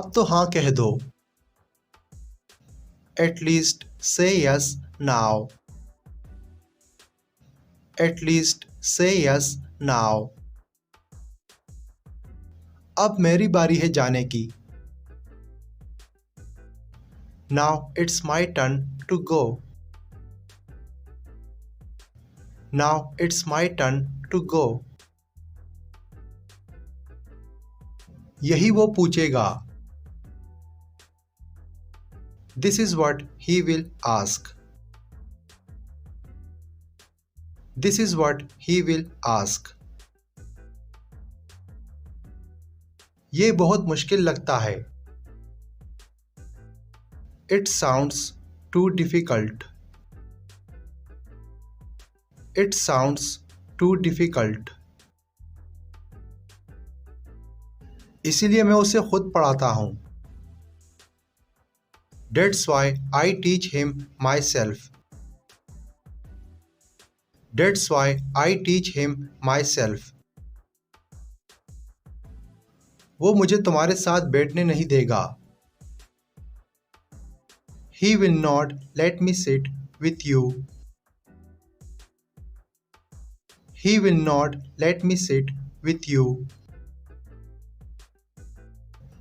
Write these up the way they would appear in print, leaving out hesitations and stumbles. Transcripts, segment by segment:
अब तो हाँ कह दो। At least say yes now. At least say yes now. अब मेरी बारी है जाने की। Now it's my turn to go. Now it's my turn to go. यही वो पूछेगा। This is what he will ask. This is what he will ask. ये बहुत मुश्किल लगता है। It sounds too difficult. It sounds too difficult. इसीलिए मैं उसे खुद पढ़ाता हूँ। That's why I teach him myself. That's why I teach him myself. वो मुझे तुम्हारे साथ बैठने नहीं देगा। He will not let me sit with you. He will not let me sit with you.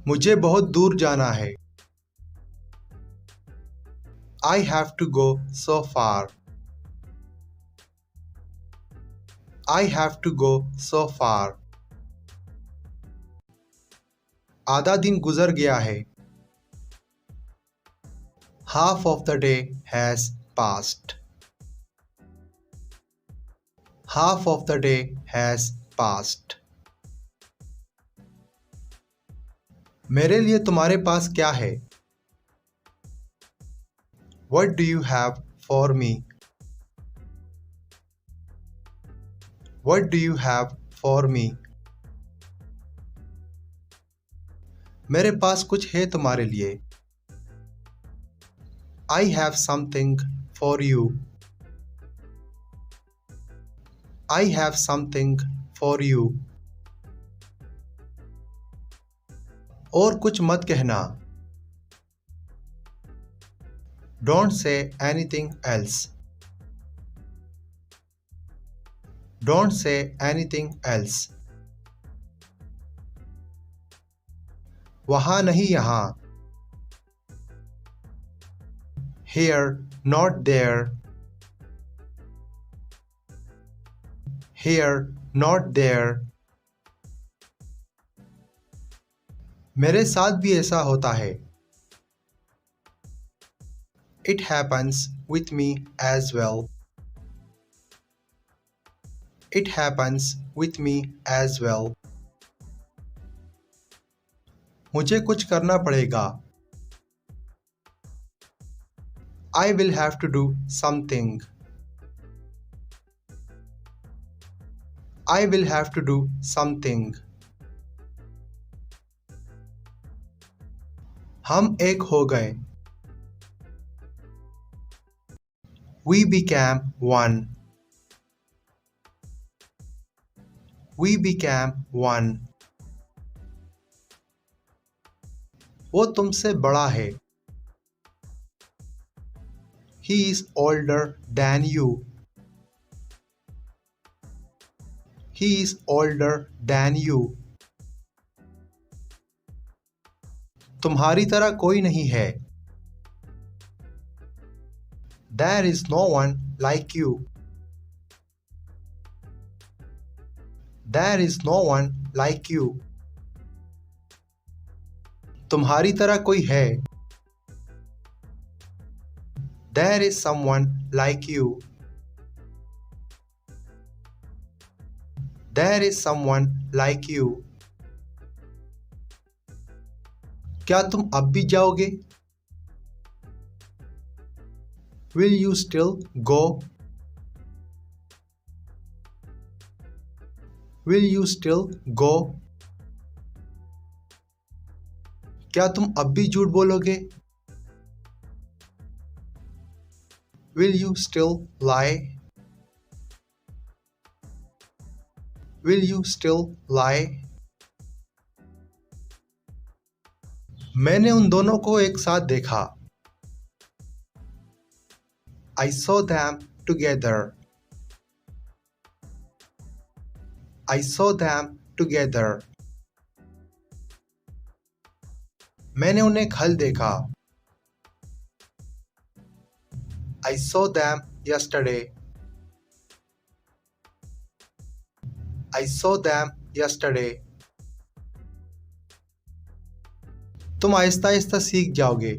मुझे बहुत दूर जाना है। I have to go so far. I have to go so far. आधा दिन गुजर गया है। Half of the day has passed. Half of the day has passed. मेरे लिए तुम्हारे पास क्या है? What do you have for me? What do you have for me? मेरे पास कुछ है तुम्हारे लिए। I have something for you. I have something for you. और कुछ मत कहना। Don't say anything else. Don't say anything else. वहाँ नहीं यहाँ। Here, not there. Here, not there. मेरे साथ भी ऐसा होता है। It happens with me as well. It happens with me as well. मुझे कुछ करना पड़ेगा। I will have to do something. I will have to do something. हम एक हो गए। We became one. We became one. वो तुमसे बड़ा है। He is older than you. He is older than you. तुम्हारी तरह कोई नहीं है। There is no one like you. There is no one like you. तुम्हारी तरह कोई है। There is someone like you. There is someone like you. क्या तुम अब भी जाओगे? Will you still go? Will you still go? क्या तुम अब भी झूठ बोलोगे? Will you still lie? Will you still lie? मैंने उन दोनों को एक साथ देखा। I saw them together. I saw them together. मैंने उन्हें कल देखा। I saw them yesterday. I saw them yesterday. तुम आहिस्ता आहिस्ता सीख जाओगे।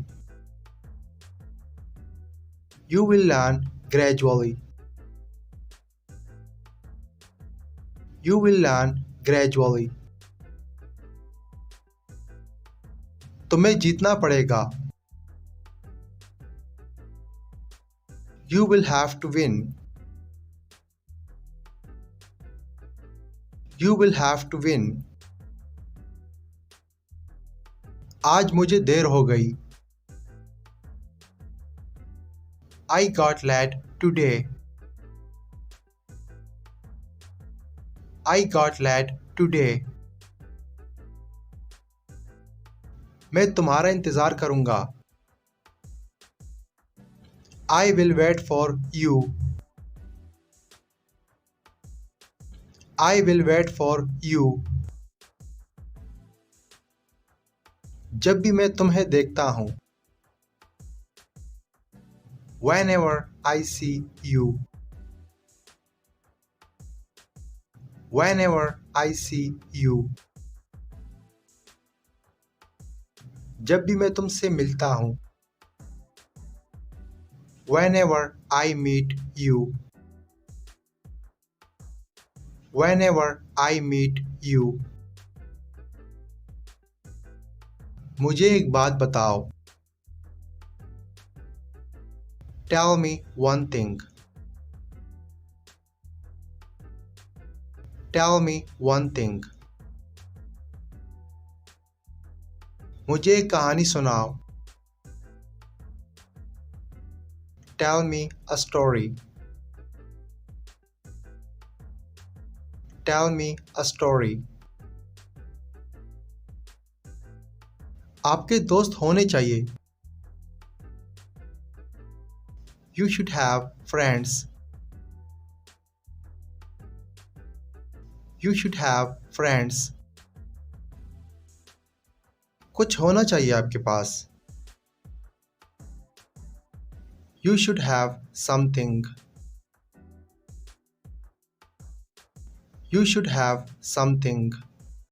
You will learn gradually. You will learn gradually. तुम्हें जीतना पड़ेगा। You will have to win. You will have to win. आज मुझे देर हो गई। I got late today. I got late today. मैं तुम्हारा इंतज़ार करूँगा। I will wait for you. I will wait for you. जब भी मैं तुम्हें देखता हूँ। Whenever I see you. Whenever I see you. जब भी मैं तुमसे मिलता हूँ। Whenever I meet you. Whenever I meet you. मुझे एक बात बताओ। Tell me one thing. Tell me one thing. मुझे एक कहानी सुनाओ। Tell me a story. Tell me a story. आपके दोस्त होने चाहिए। You should have friends. You should have friends. कुछ होना चाहिए आपके पास। You should have something. You should have something.